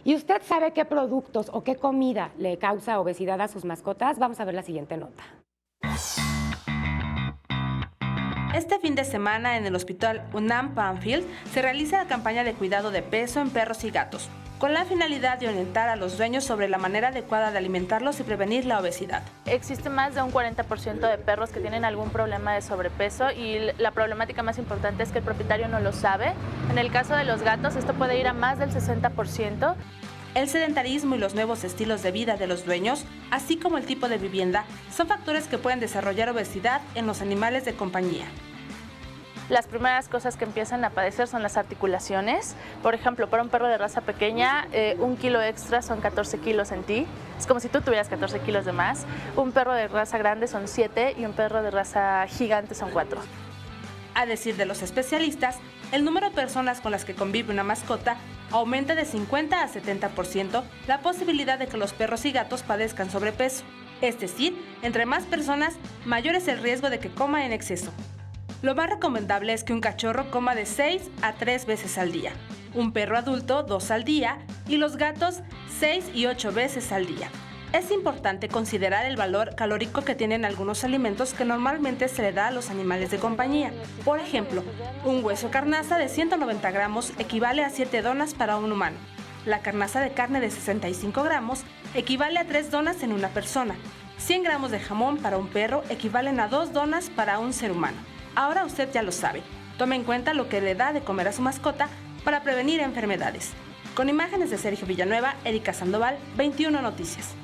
¿Y usted sabe qué productos o qué comida le causa obesidad a sus mascotas? Vamos a ver la siguiente nota. Este fin de semana en el Hospital UNAM Banfield se realiza la campaña de cuidado de peso en perros y gatos, con la finalidad de orientar a los dueños sobre la manera adecuada de alimentarlos y prevenir la obesidad. Existe más de un 40% de perros que tienen algún problema de sobrepeso y la problemática más importante es que el propietario no lo sabe. En el caso de los gatos, esto puede ir a más del 60%. El sedentarismo y los nuevos estilos de vida de los dueños, así como el tipo de vivienda, son factores que pueden desarrollar obesidad en los animales de compañía. Las primeras cosas que empiezan a padecer son las articulaciones. Por ejemplo, para un perro de raza pequeña, 1 kilo extra son 14 kilos en ti. Es como si tú tuvieras 14 kilos de más. Un perro de raza grande son 7 y un perro de raza gigante son 4. A decir de los especialistas, el número de personas con las que convive una mascota aumenta de 50 a 70% la posibilidad de que los perros y gatos padezcan sobrepeso. Es decir, entre más personas, mayor es el riesgo de que coma en exceso. Lo más recomendable es que un cachorro coma de 6 a 3 veces al día, un perro adulto 2 al día y los gatos 6 y 8 veces al día. Es importante considerar el valor calórico que tienen algunos alimentos que normalmente se le da a los animales de compañía. Por ejemplo, un hueso carnaza de 190 gramos equivale a 7 donas para un humano. La carnaza de carne de 65 gramos equivale a 3 donas en una persona. 100 gramos de jamón para un perro equivalen a 2 donas para un ser humano. Ahora usted ya lo sabe. Tome en cuenta lo que le da de comer a su mascota para prevenir enfermedades. Con imágenes de Sergio Villanueva, Erika Sandoval, 21 Noticias.